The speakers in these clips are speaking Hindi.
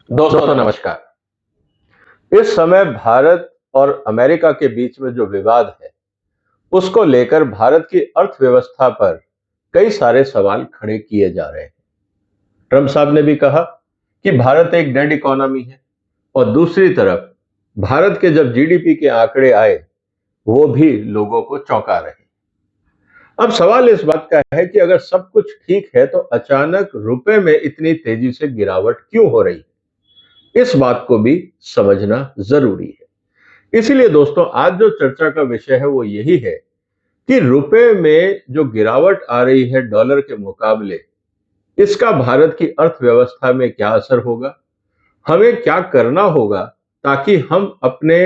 दोस्तों नमस्कार। इस समय भारत और अमेरिका के बीच में जो विवाद है, उसको लेकर भारत की अर्थव्यवस्था पर कई सारे सवाल खड़े किए जा रहे हैं। ट्रंप साहब ने भी कहा कि भारत एक डेड इकोनॉमी है और दूसरी तरफ भारत के जब जीडीपी के आंकड़े आए, वो भी लोगों को चौंका रहे हैं। अब सवाल इस बात का है कि अगर सब कुछ ठीक है तो अचानक रुपए में इतनी तेजी से गिरावट क्यों हो रही है? इस बात को भी समझना जरूरी है। इसीलिए दोस्तों आज जो चर्चा का विषय है वो यही है कि रुपए में जो गिरावट आ रही है डॉलर के मुकाबले, इसका भारत की अर्थव्यवस्था में क्या असर होगा, हमें क्या करना होगा ताकि हम अपने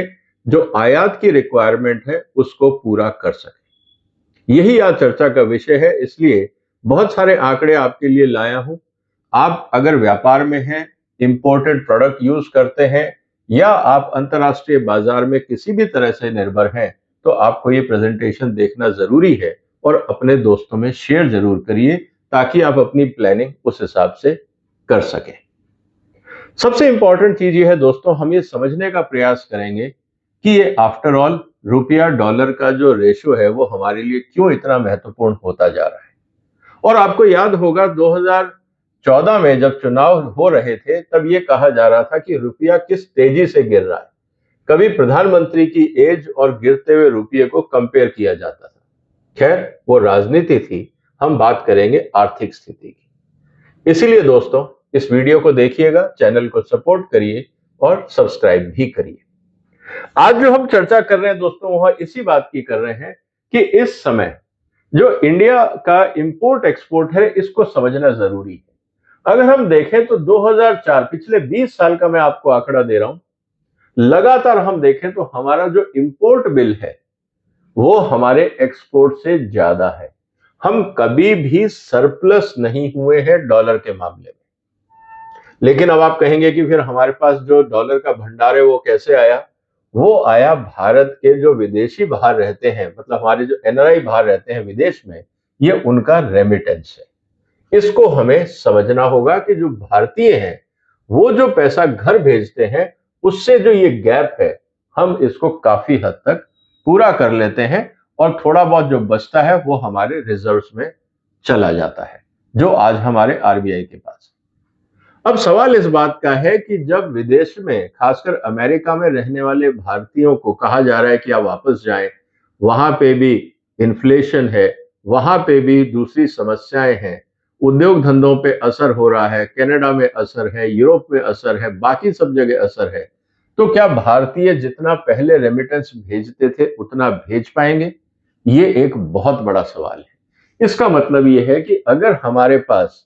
जो आयात की रिक्वायरमेंट है उसको पूरा कर सकें। यही आज चर्चा का विषय है। इसलिए बहुत सारे आंकड़े आपके लिए लाया हूं। आप अगर व्यापार में हैं, इंपोर्टेड प्रोडक्ट यूज करते हैं या आप अंतर्राष्ट्रीय बाजार में किसी भी तरह से निर्भर हैं, तो आपको ये प्रेजेंटेशन देखना जरूरी है और अपने दोस्तों में शेयर जरूर करिए ताकि आप अपनी प्लानिंग उस हिसाब से कर सकें। सबसे इंपॉर्टेंट चीज ये है दोस्तों, हम ये समझने का प्रयास करेंगे कि ये आफ्टर ऑल रुपया डॉलर का जो रेशो है वो हमारे लिए क्यों इतना महत्वपूर्ण होता जा रहा है। और आपको याद होगा 2014 में जब चुनाव हो रहे थे तब ये कहा जा रहा था कि रुपया किस तेजी से गिर रहा है। कभी प्रधानमंत्री की एज और गिरते हुए रुपये को कंपेयर किया जाता था। खैर वो राजनीति थी, हम बात करेंगे आर्थिक स्थिति की। इसीलिए दोस्तों इस वीडियो को देखिएगा, चैनल को सपोर्ट करिए और सब्सक्राइब भी करिए। आज जो हम चर्चा कर रहे हैं दोस्तों वह इसी बात की कर रहे हैं कि इस समय जो इंडिया का इंपोर्ट एक्सपोर्ट है इसको समझना जरूरी है। अगर हम देखें तो 2004 पिछले 20 साल का मैं आपको आंकड़ा दे रहा हूं, लगातार हम देखें तो हमारा जो इंपोर्ट बिल है वो हमारे एक्सपोर्ट से ज्यादा है। हम कभी भी सरप्लस नहीं हुए हैं डॉलर के मामले में। लेकिन अब आप कहेंगे कि फिर हमारे पास जो डॉलर का भंडार है वो कैसे आया? वो आया भारत के जो विदेशी बाहर रहते हैं, मतलब हमारे जो एनआरआई बाहर रहते हैं विदेश में, ये उनका रेमिटेंस है। इसको हमें समझना होगा कि जो भारतीय हैं वो जो पैसा घर भेजते हैं उससे जो ये गैप है हम इसको काफी हद तक पूरा कर लेते हैं और थोड़ा बहुत जो बचता है वो हमारे रिजर्व्स में चला जाता है, जो आज हमारे आरबीआई के पास है। अब सवाल इस बात का है कि जब विदेश में खासकर अमेरिका में रहने वाले भारतीयों को कहा जा रहा है कि आप वापस जाएं, वहां पे भी इन्फ्लेशन है, वहां पे भी दूसरी समस्याएं हैं, उद्योग धंधों पे असर हो रहा है, कनाडा में असर है, यूरोप में असर है, बाकी सब जगह असर है, तो क्या भारतीय जितना पहले रेमिटेंस भेजते थे उतना भेज पाएंगे? ये एक बहुत बड़ा सवाल है। इसका मतलब ये है कि अगर हमारे पास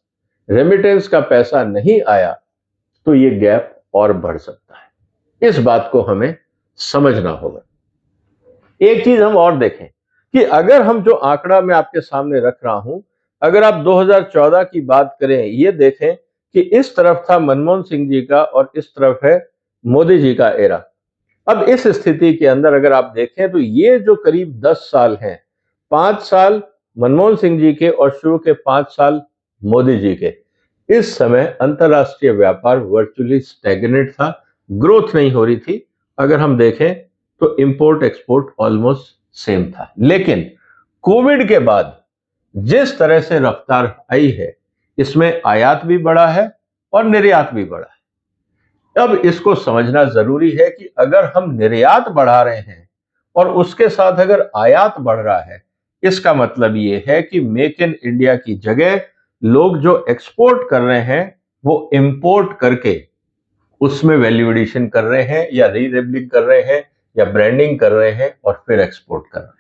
रेमिटेंस का पैसा नहीं आया तो ये गैप और बढ़ सकता है। इस बात को हमें समझना होगा। एक चीज हम और देखें कि अगर हम जो आंकड़ा मैं आपके सामने रख रहा हूं, अगर आप 2014 की बात करें, ये देखें कि इस तरफ था मनमोहन सिंह जी का और इस तरफ है मोदी जी का एरा। अब इस स्थिति के अंदर अगर आप देखें तो ये जो करीब 10 साल हैं, 5 साल मनमोहन सिंह जी के और शुरू के 5 साल मोदी जी के, इस समय अंतरराष्ट्रीय व्यापार वर्चुअली स्टैग्नेट था, ग्रोथ नहीं हो रही थी। अगर हम देखें तो इंपोर्ट एक्सपोर्ट ऑलमोस्ट सेम था। लेकिन कोविड के बाद जिस तरह से रफ्तार आई है, इसमें आयात भी बढ़ा है और निर्यात भी बढ़ा है। अब इसको समझना जरूरी है कि अगर हम निर्यात बढ़ा रहे हैं और उसके साथ अगर आयात बढ़ रहा है, इसका मतलब ये है कि मेक इन इंडिया की जगह लोग जो एक्सपोर्ट कर रहे हैं वो इंपोर्ट करके उसमें वैल्यू एडिशन कर रहे हैं या रीलेबलिंग कर रहे हैं या ब्रांडिंग कर रहे हैं और फिर एक्सपोर्ट कर रहे हैं।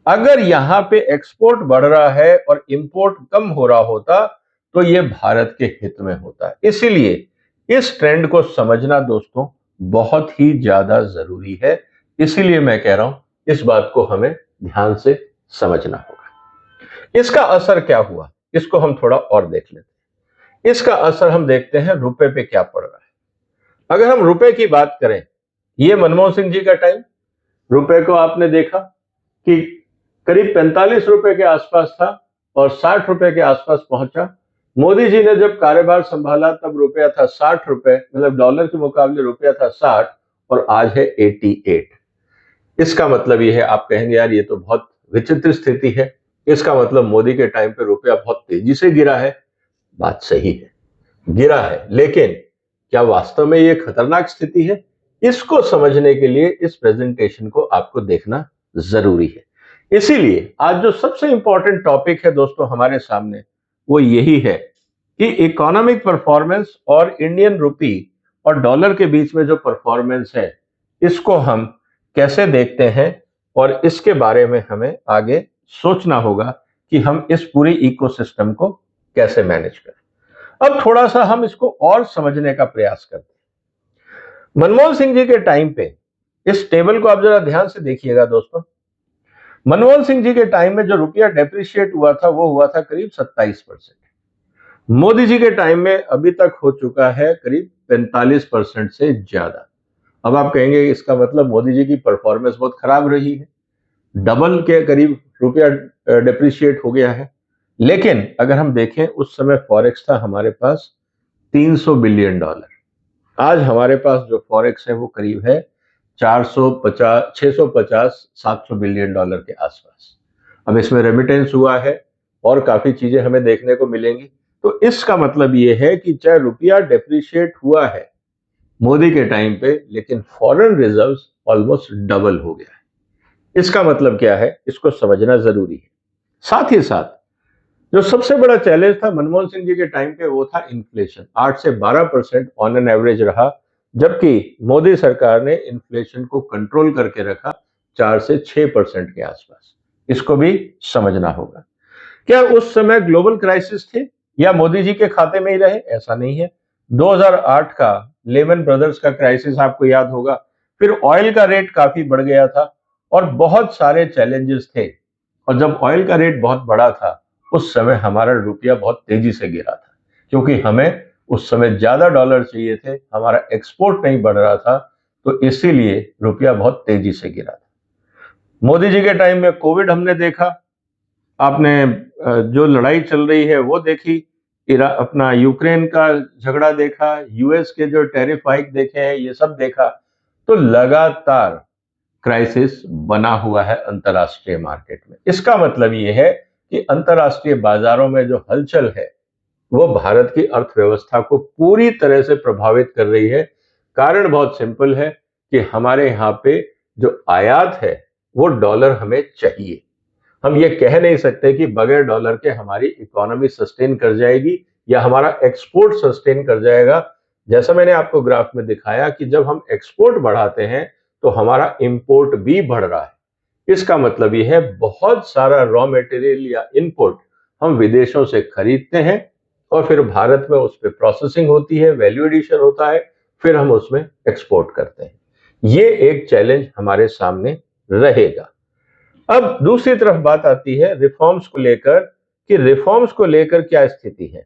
अगर यहां पे एक्सपोर्ट बढ़ रहा है और इंपोर्ट कम हो रहा होता तो ये भारत के हित में होता है। इसीलिए इस ट्रेंड को समझना दोस्तों बहुत ही ज्यादा जरूरी है। इसीलिए मैं कह रहा हूं इस बात को हमें ध्यान से समझना होगा। इसका असर क्या हुआ, इसको हम थोड़ा और देख लेते हैं। इसका असर हम देखते हैं रुपए पे क्या पड़ रहा है। अगर हम रुपए की बात करें, ये मनमोहन सिंह जी का टाइम, रुपए को आपने देखा कि करीब 45 रुपए के आसपास था और 60 रुपए के आसपास पहुंचा। मोदी जी ने जब कार्यभार संभाला तब रुपया था 60 रुपए, मतलब डॉलर के मुकाबले रुपया था 60 और आज है 88। इसका मतलब ये है, आप कहेंगे यार ये तो बहुत विचित्र स्थिति है, इसका मतलब मोदी के टाइम पे रुपया बहुत तेजी से गिरा है। बात सही है, गिरा है, लेकिन क्या वास्तव में ये खतरनाक स्थिति है? इसको समझने के लिए इस प्रेजेंटेशन को आपको देखना जरूरी है। इसीलिए आज जो सबसे इंपॉर्टेंट टॉपिक है दोस्तों हमारे सामने, वो यही है कि इकोनॉमिक परफॉर्मेंस और इंडियन रुपी और डॉलर के बीच में जो परफॉर्मेंस है, इसको हम कैसे देखते हैं और इसके बारे में हमें आगे सोचना होगा कि हम इस पूरी इकोसिस्टम को कैसे मैनेज करें। अब थोड़ा सा हम इसको और समझने का प्रयास करते हैं। मनमोहन सिंह जी के टाइम पे, इस टेबल को आप जरा ध्यान से देखिएगा दोस्तों। मनमोहन सिंह जी के टाइम में जो रुपया डेप्रिशिएट हुआ था वो हुआ था करीब 27%। मोदी जी के टाइम में अभी तक हो चुका है करीब 45% से ज्यादा। अब आप कहेंगे इसका मतलब मोदी जी की परफॉर्मेंस बहुत खराब रही है, डबल के करीब रुपया डेप्रिशिएट हो गया है। लेकिन अगर हम देखें, उस समय फॉरेक्स था हमारे पास 300 बिलियन डॉलर। आज हमारे पास जो फॉरेक्स है वो करीब है 450, 650, 700 बिलियन डॉलर के आसपास। अब इसमें रेमिटेंस हुआ है और काफी चीजें हमें देखने को मिलेंगी। तो इसका मतलब ये है कि चाहे रुपया डेप्रिशिएट हुआ है मोदी के टाइम पे, लेकिन फॉरेन रिजर्व्स ऑलमोस्ट डबल हो गया है। इसका मतलब क्या है, इसको समझना जरूरी है। साथ ही साथ जो सबसे बड़ा चैलेंज था मनमोहन सिंह जी के टाइम पे वो था इन्फ्लेशन। 8 से 12% ऑन एन एवरेज रहा, जबकि मोदी सरकार ने इन्फ्लेशन को कंट्रोल करके रखा 4 से 6% के आसपास। इसको भी समझना होगा। क्या उस समय ग्लोबल क्राइसिस थे या मोदी जी के खाते में ही रहे? ऐसा नहीं है। 2008 का लेमन ब्रदर्स का क्राइसिस आपको याद होगा। फिर ऑयल का रेट काफी बढ़ गया था और बहुत सारे चैलेंजेस थे। और जब ऑयल का रेट बहुत बढ़ा था, उस समय हमारा रुपया बहुत तेजी से गिरा था, क्योंकि हमें उस समय ज्यादा डॉलर चाहिए थे, हमारा एक्सपोर्ट नहीं बढ़ रहा था, तो इसीलिए रुपया बहुत तेजी से गिरा था। मोदी जी के टाइम में कोविड हमने देखा, आपने जो लड़ाई चल रही है वो देखी, अपना यूक्रेन का झगड़ा देखा, यूएस के जो टैरिफ हाइक देखे हैं, ये सब देखा। तो लगातार क्राइसिस बना हुआ है अंतर्राष्ट्रीय मार्केट में। इसका मतलब ये है कि अंतर्राष्ट्रीय बाजारों में जो हलचल है वो भारत की अर्थव्यवस्था को पूरी तरह से प्रभावित कर रही है। कारण बहुत सिंपल है कि हमारे यहाँ पे जो आयात है वो डॉलर हमें चाहिए। हम ये कह नहीं सकते कि बगैर डॉलर के हमारी इकोनॉमी सस्टेन कर जाएगी या हमारा एक्सपोर्ट सस्टेन कर जाएगा। जैसा मैंने आपको ग्राफ में दिखाया कि जब हम एक्सपोर्ट बढ़ाते हैं तो हमारा इंपोर्ट भी बढ़ रहा है। इसका मतलब यह है बहुत सारा रॉ मटेरियल या इनपुट हम विदेशों से खरीदते हैं और फिर भारत में उस पर प्रोसेसिंग होती है, वैल्यू एडिशन होता है, फिर हम उसमें एक्सपोर्ट करते हैं। ये एक चैलेंज हमारे सामने रहेगा। अब दूसरी तरफ बात आती है रिफॉर्म्स को लेकर, कि रिफॉर्म्स को लेकर क्या स्थिति है।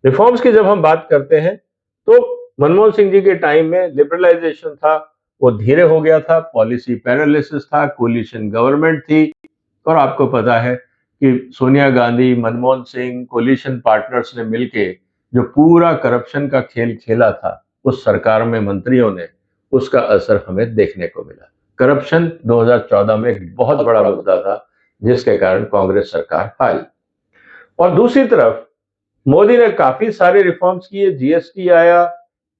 रिफॉर्म्स की जब हम बात करते हैं तो मनमोहन सिंह जी के टाइम में लिबरलाइजेशन था, वो धीरे हो गया था, पॉलिसी पैरालिसिस था, कोलिशन गवर्नमेंट थी। और आपको पता है कि सोनिया गांधी, मनमोहन सिंह, कोलिशन पार्टनर्स ने मिलके जो पूरा करप्शन का खेल खेला था उस सरकार में मंत्रियों ने, उसका असर हमें देखने को मिला। करप्शन 2014 में एक बहुत बड़ा मुद्दा था जिसके कारण कांग्रेस सरकार हारी। और दूसरी तरफ मोदी ने काफी सारे रिफॉर्म्स किए, जीएसटी आया,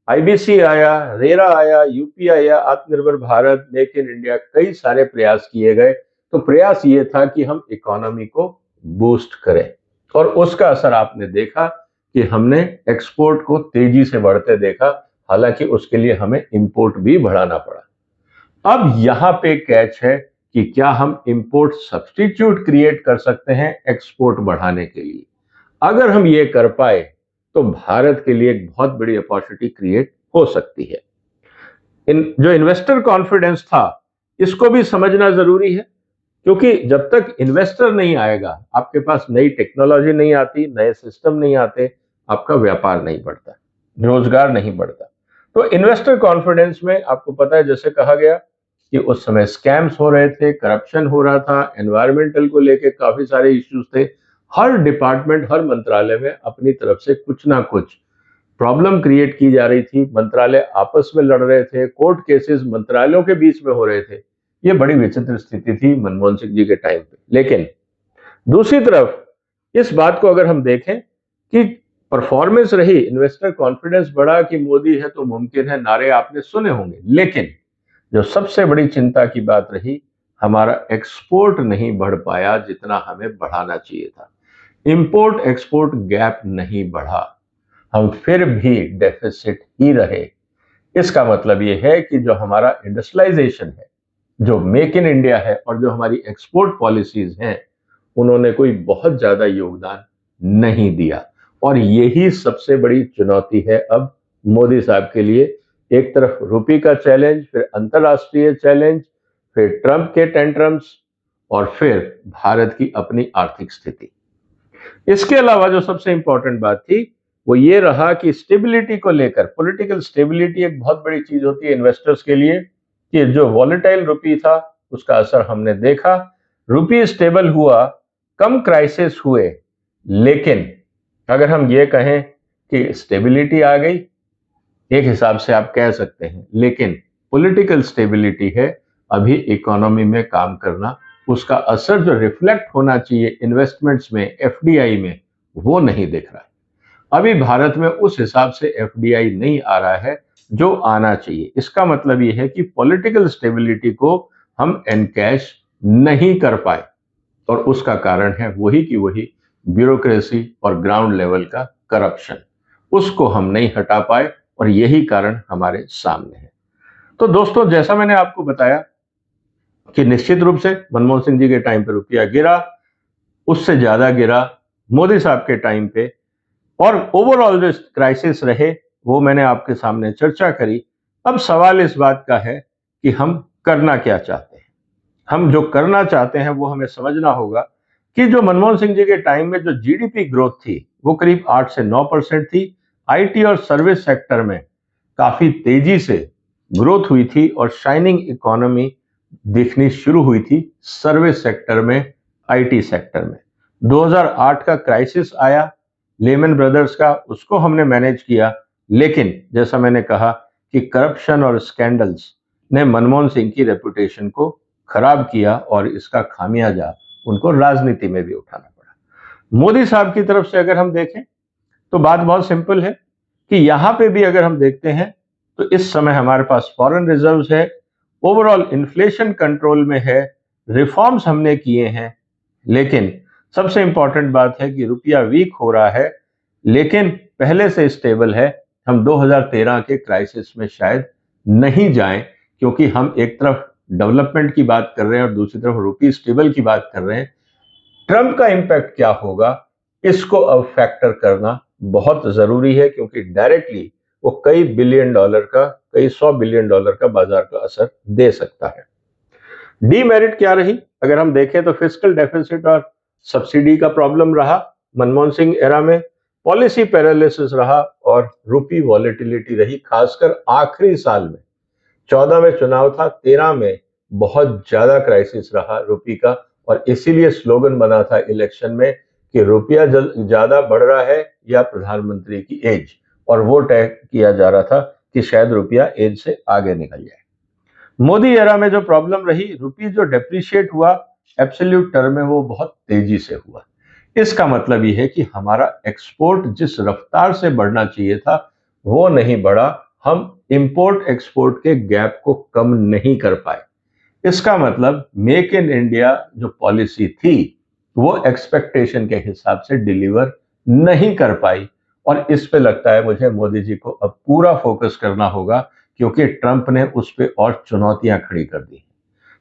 आईबीसी आया, रेरा आया, यूपी आया, आत्मनिर्भर भारत, मेक इन इंडिया, कई सारे प्रयास किए गए। तो प्रयास ये था कि हम इकोनॉमी को बूस्ट करें और उसका असर आपने देखा कि हमने एक्सपोर्ट को तेजी से बढ़ते देखा, हालांकि उसके लिए हमें इंपोर्ट भी बढ़ाना पड़ा। अब यहां पे कैच है कि क्या हम इंपोर्ट सब्स्टिट्यूट क्रिएट कर सकते हैं एक्सपोर्ट बढ़ाने के लिए। अगर हम ये कर पाए तो भारत के लिए एक बहुत बड़ी अपॉर्चुनिटी क्रिएट हो सकती है। जो इन्वेस्टर कॉन्फिडेंस था, इसको भी समझना जरूरी है, क्योंकि जब तक इन्वेस्टर नहीं आएगा, आपके पास नई टेक्नोलॉजी नहीं आती, नए सिस्टम नहीं आते, आपका व्यापार नहीं बढ़ता, रोजगार नहीं बढ़ता। तो इन्वेस्टर कॉन्फिडेंस में आपको पता है, जैसे कहा गया कि उस समय स्कैम्स हो रहे थे, करप्शन हो रहा था, एनवायरमेंटल को लेके काफी सारे इश्यूज थे, हर डिपार्टमेंट, हर मंत्रालय में अपनी तरफ से कुछ ना कुछ प्रॉब्लम क्रिएट की जा रही थी। मंत्रालय आपस में लड़ रहे थे, कोर्ट केसेस मंत्रालयों के बीच में हो रहे थे। ये बड़ी विचित्र स्थिति थी मनमोहन सिंह जी के टाइम पे। लेकिन दूसरी तरफ इस बात को अगर हम देखें कि परफॉर्मेंस रही, इन्वेस्टर कॉन्फिडेंस बढ़ा कि मोदी है तो मुमकिन है, नारे आपने सुने होंगे। लेकिन जो सबसे बड़ी चिंता की बात रही, हमारा एक्सपोर्ट नहीं बढ़ पाया जितना हमें बढ़ाना चाहिए था। इंपोर्ट एक्सपोर्ट गैप नहीं बढ़ा, हम फिर भी डेफिसिट ही रहे। इसका मतलब यह है कि जो हमारा इंडस्ट्रियलाइजेशन है, जो मेक इन इंडिया है और जो हमारी एक्सपोर्ट पॉलिसीज हैं, उन्होंने कोई बहुत ज्यादा योगदान नहीं दिया। और यही सबसे बड़ी चुनौती है अब मोदी साहब के लिए। एक तरफ रुपये का चैलेंज, फिर अंतर्राष्ट्रीय चैलेंज, फिर ट्रंप के टेंट्रम्स, और फिर भारत की अपनी आर्थिक स्थिति। इसके अलावा जो सबसे इंपॉर्टेंट बात थी वो ये रहा कि स्टेबिलिटी को लेकर, पॉलिटिकल स्टेबिलिटी एक बहुत बड़ी चीज होती है इन्वेस्टर्स के लिए, कि जो वॉलेटाइल रुपी था उसका असर हमने देखा। रुपी स्टेबल हुआ, कम क्राइसिस हुए, लेकिन अगर हम ये कहें कि स्टेबिलिटी आ गई, एक हिसाब से आप कह सकते हैं, लेकिन पॉलिटिकल स्टेबिलिटी है अभी इकोनॉमी में काम करना, उसका असर जो रिफ्लेक्ट होना चाहिए इन्वेस्टमेंट्स में, एफडीआई में, वो नहीं दिख रहा है। अभी भारत में उस हिसाब से एफडीआई नहीं आ रहा है जो आना चाहिए। इसका मतलब यह है कि पॉलिटिकल स्टेबिलिटी को हम एनकैश नहीं कर पाए, और उसका कारण है वही की वही ब्यूरोक्रेसी और ग्राउंड लेवल का करप्शन। उसको हम नहीं हटा पाए और यही कारण हमारे सामने है। तो दोस्तों, जैसा मैंने आपको बताया कि निश्चित रूप से मनमोहन सिंह जी के टाइम पे रुपया गिरा, उससे ज्यादा गिरा मोदी साहब के टाइम पे, और ओवरऑल जो क्राइसिस रहे वो मैंने आपके सामने चर्चा करी। अब सवाल इस बात का है कि हम करना क्या चाहते हैं। हम जो करना चाहते हैं वो हमें समझना होगा कि जो मनमोहन सिंह जी के टाइम में जो जीडीपी ग्रोथ थी वो करीब 8 से 9% थी। आईटी और सर्विस सेक्टर में काफी तेजी से ग्रोथ हुई थी और शाइनिंग इकोनॉमी दिखनी शुरू हुई थी सर्विस सेक्टर में, आईटी सेक्टर में। 2008 का क्राइसिस आया लेमन ब्रदर्स का, उसको हमने मैनेज किया, लेकिन जैसा मैंने कहा कि करप्शन और स्कैंडल्स ने मनमोहन सिंह की रेपुटेशन को खराब किया और इसका खामियाजा उनको राजनीति में भी उठाना पड़ा। मोदी साहब की तरफ से अगर हम देखें तो बात बहुत सिंपल है कि यहां पे भी अगर हम देखते हैं तो इस समय हमारे पास फॉरेन रिजर्व्स है, ओवरऑल इन्फ्लेशन कंट्रोल में है, रिफॉर्म्स हमने किए हैं, लेकिन सबसे इंपॉर्टेंट बात है कि रुपया वीक हो रहा है, लेकिन पहले से स्टेबल है। हम 2013 के क्राइसिस में शायद नहीं जाएं, क्योंकि हम एक तरफ डेवलपमेंट की बात कर रहे हैं और दूसरी तरफ रुपी स्टेबल की बात कर रहे हैं। ट्रंप का इंपैक्ट क्या होगा, इसको अब फैक्टर करना बहुत जरूरी है, क्योंकि डायरेक्टली वो कई बिलियन डॉलर का, कई 100 बिलियन डॉलर का बाजार का असर दे सकता है। डीमेरिट क्या रही अगर हम देखें तो फिस्कल डेफिसिट और सब्सिडी का प्रॉब्लम रहा मनमोहन सिंह एरा में, पॉलिसी पैरालिसिस रहा और रुपी वॉलेटिलिटी रही, खासकर आखिरी साल में। 14 में चुनाव था, 13 में बहुत ज्यादा क्राइसिस रहा रुपी का, और इसीलिए स्लोगन बना था इलेक्शन में कि रुपया ज्यादा बढ़ रहा है या प्रधानमंत्री की एज, और वो तय किया जा रहा था कि शायद रुपया एज से आगे निकल जाए। मोदी एरा में जो प्रॉब्लम रही, रुपी जो डेप्रिशिएट हुआ एब्सोल्यूट टर्म में, वो बहुत तेजी से हुआ। इसका मतलब यह है कि हमारा एक्सपोर्ट जिस रफ्तार से बढ़ना चाहिए था वो नहीं बढ़ा, हम इंपोर्ट एक्सपोर्ट के गैप को कम नहीं कर पाए। इसका मतलब मेक इन इंडिया जो पॉलिसी थी वो एक्सपेक्टेशन के हिसाब से डिलीवर नहीं कर पाई, और इस पे लगता है मुझे मोदी जी को अब पूरा फोकस करना होगा, क्योंकि ट्रंप ने उस पे और चुनौतियां खड़ी कर दी।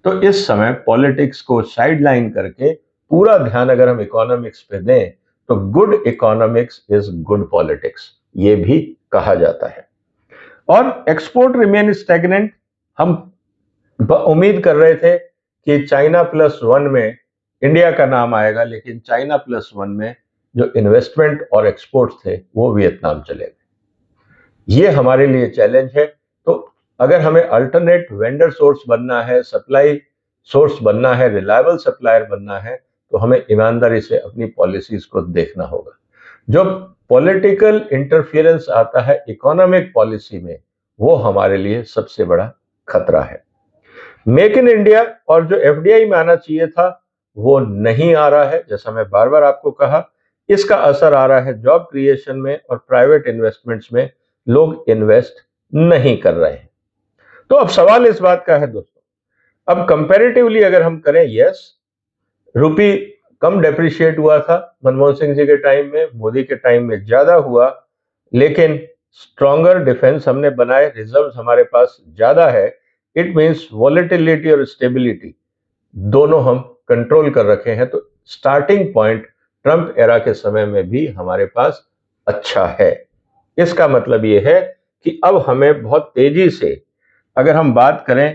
तो इस समय पॉलिटिक्स को साइडलाइन करके पूरा ध्यान अगर हम इकोनॉमिक्स पे दें तो good economics is good politics, ये भी कहा जाता है। और एक्सपोर्ट रिमेन स्टैग्नेंट। हम उम्मीद कर रहे थे कि चाइना प्लस वन में इंडिया का नाम आएगा, लेकिन चाइना प्लस वन में जो इन्वेस्टमेंट और एक्सपोर्ट थे वो वियतनाम चले गए। ये हमारे लिए चैलेंज है। तो अगर हमें अल्टरनेट वेंडर सोर्स बनना है, सप्लाई सोर्स बनना है, रिलायबल सप्लायर बनना है, तो हमें ईमानदारी से अपनी पॉलिसीज को देखना होगा। जो पॉलिटिकल इंटरफियरेंस आता है इकोनॉमिक पॉलिसी में, वो हमारे लिए सबसे बड़ा खतरा है। मेक इन इंडिया और जो एफडीआई में आना चाहिए था वो नहीं आ रहा है। जैसा मैं बार बार आपको कहा, इसका असर आ रहा है जॉब क्रिएशन में और प्राइवेट इन्वेस्टमेंट्स में। लोग इन्वेस्ट नहीं कर रहे हैं। तो अब सवाल इस बात का है दोस्तों, अब कंपैरेटिवली अगर हम करें, यस, रुपी कम डेप्रिशिएट हुआ था मनमोहन सिंह जी के टाइम में, मोदी के टाइम में ज्यादा हुआ, लेकिन स्ट्रॉन्गर डिफेंस हमने बनाए, रिजर्व्स हमारे पास ज्यादा है। इट मींस वॉलेटिलिटी और स्टेबिलिटी दोनों हम कंट्रोल कर रखे हैं। तो स्टार्टिंग पॉइंट ट्रंप एरा के समय में भी हमारे पास अच्छा है। इसका मतलब यह है कि अब हमें बहुत तेजी से, अगर हम बात करें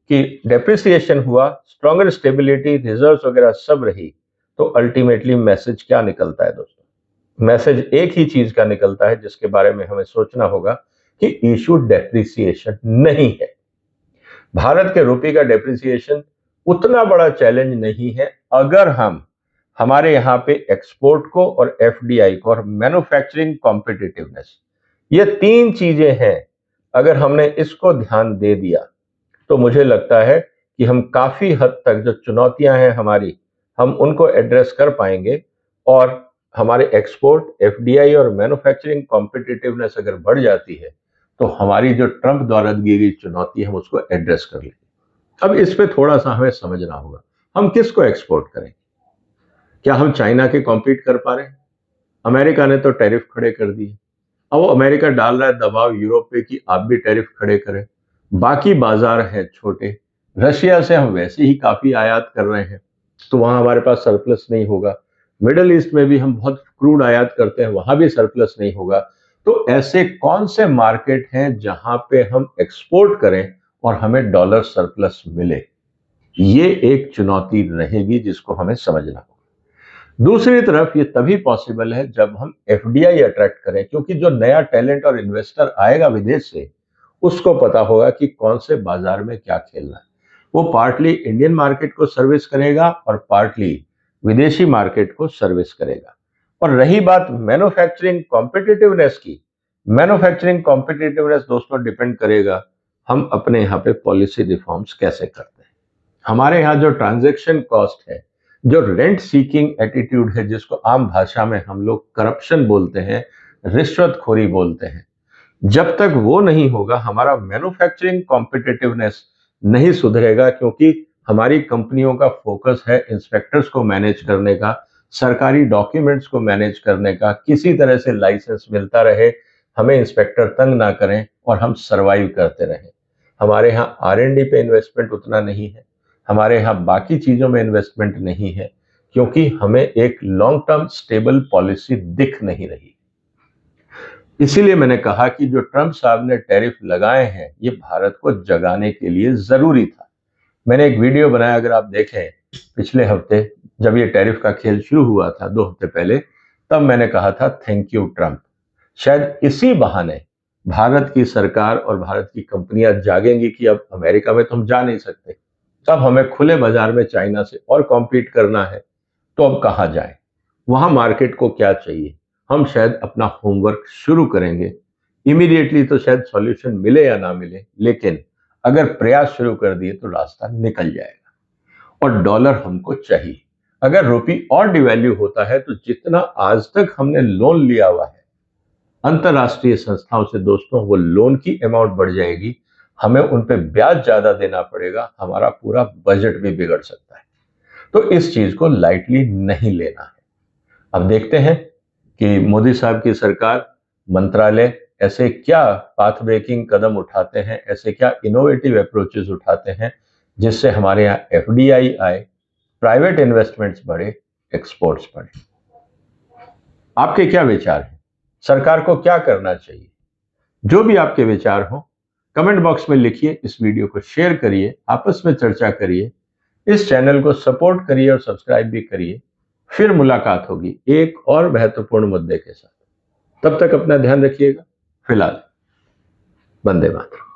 कि डेप्रिसिएशन हुआ, स्ट्रॉन्गर स्टेबिलिटी, रिजर्व्स वगैरह सब रही, तो अल्टीमेटली मैसेज क्या निकलता है दोस्तों? मैसेज एक ही चीज का निकलता है जिसके बारे में हमें सोचना होगा कि इशू डेप्रिसिएशन नहीं है। भारत के रुपये का डेप्रिसिएशन उतना बड़ा चैलेंज नहीं है अगर हम हमारे यहां पे एक्सपोर्ट को और एफडीआई को और मैन्युफैक्चरिंग कॉम्पिटिटिवनेस, ये तीन चीजें हैं, अगर हमने इसको ध्यान दे दिया तो मुझे लगता है कि हम काफी हद तक जो चुनौतियां हैं हमारी, हम उनको एड्रेस कर पाएंगे और हमारे एक्सपोर्ट, एफडीआई और मैन्युफैक्चरिंग कॉम्पिटिटिवनेस अगर बढ़ जाती है तो हमारी जो ट्रंप द्वारा दी गई चुनौती है हम उसको एड्रेस कर लेंगे। अब इस पे थोड़ा सा हमें समझना होगा, हम किसको एक्सपोर्ट करें? क्या हम चाइना के कॉम्पीट कर पा रहे हैं? अमेरिका ने तो टैरिफ खड़े कर दिए। अब वो अमेरिका डाल रहा है दबाव यूरोप पे कि आप भी टैरिफ खड़े करें। बाकी बाजार हैं छोटे, रशिया से हम वैसे ही काफी आयात कर रहे हैं, तो वहां हमारे पास सरप्लस नहीं होगा। मिडिल ईस्ट में भी हम बहुत क्रूड आयात करते हैं, वहां भी सरप्लस नहीं होगा। तो ऐसे कौन से मार्केट हैं जहां पे हम एक्सपोर्ट करें और हमें डॉलर सरप्लस मिले? ये एक चुनौती रहेगी जिसको हमें समझना होगा। दूसरी तरफ ये तभी पॉसिबल है जब हम एफडीआई अट्रैक्ट करें, क्योंकि जो नया टैलेंट और इन्वेस्टर आएगा विदेश से, उसको पता होगा कि कौन से बाजार में क्या खेलना है। वो पार्टली इंडियन मार्केट को सर्विस करेगा और पार्टली विदेशी मार्केट को सर्विस करेगा। और रही बात मैन्युफैक्चरिंग कॉम्पिटिटिवनेस की, मैन्युफैक्चरिंग कॉम्पिटिटिवनेस दोस्तों डिपेंड करेगा हम अपने यहाँ पे पॉलिसी रिफॉर्म्स कैसे करते हैं। हमारे यहाँ जो ट्रांजैक्शन कॉस्ट है, जो रेंट सीकिंग एटीट्यूड है, जिसको आम भाषा में हम लोग करप्शन बोलते हैं, रिश्वतखोरी बोलते हैं, जब तक वो नहीं होगा हमारा मैन्युफैक्चरिंग कॉम्पिटिटिवनेस नहीं सुधरेगा। क्योंकि हमारी कंपनियों का फोकस है इंस्पेक्टर्स को मैनेज करने का, सरकारी डॉक्यूमेंट्स को मैनेज करने का, किसी तरह से लाइसेंस मिलता रहे, हमें इंस्पेक्टर तंग ना करें और हम सरवाइव करते रहें। हमारे यहाँ R&D पे इन्वेस्टमेंट उतना नहीं है, हमारे यहाँ बाकी चीजों में इन्वेस्टमेंट नहीं है, क्योंकि हमें एक लॉन्ग टर्म स्टेबल पॉलिसी दिख नहीं रही। इसीलिए मैंने कहा कि जो ट्रंप साहब ने टैरिफ लगाए हैं ये भारत को जगाने के लिए जरूरी था। मैंने एक वीडियो बनाया, अगर आप देखें पिछले हफ्ते जब ये टैरिफ का खेल शुरू हुआ था 2 हफ्ते पहले, तब मैंने कहा था थैंक यू ट्रंप। शायद इसी बहाने भारत की सरकार और भारत की कंपनियां जागेंगी कि अब अमेरिका में तो हम जा नहीं सकते, अब हमें खुले बाजार में चाइना से और कॉम्पीट करना है, तो अब कहां जाएं, वहां मार्केट को क्या चाहिए। हम शायद अपना होमवर्क शुरू करेंगे। इमीडिएटली तो शायद सॉल्यूशन मिले या ना मिले, लेकिन अगर प्रयास शुरू कर दिए तो रास्ता निकल जाएगा। और डॉलर हमको चाहिए। अगर रुपी और डिवैल्यू होता है तो जितना आज तक हमने लोन लिया हुआ है अंतरराष्ट्रीय संस्थाओं से दोस्तों, वो लोन की अमाउंट बढ़ जाएगी, हमें उन पे ब्याज ज्यादा देना पड़ेगा, हमारा पूरा बजट भी बिगड़ सकता है। तो इस चीज को लाइटली नहीं लेना है। अब देखते हैं कि मोदी साहब की सरकार, मंत्रालय ऐसे क्या पाथ ब्रेकिंग कदम उठाते हैं, ऐसे क्या इनोवेटिव अप्रोचेस उठाते हैं जिससे हमारे यहाँ एफडीआई आए, प्राइवेट इन्वेस्टमेंट्स बढ़े, एक्सपोर्ट्स बढ़े। आपके क्या विचार हैं? सरकार को क्या करना चाहिए? जो भी आपके विचार हो कमेंट बॉक्स में लिखिए, इस वीडियो को शेयर करिए, आपस में चर्चा करिए, इस चैनल को सपोर्ट करिए और सब्सक्राइब भी करिए। फिर मुलाकात होगी एक और महत्वपूर्ण मुद्दे के साथ। तब तक अपना ध्यान रखिएगा। फिलहाल वंदे मातरम।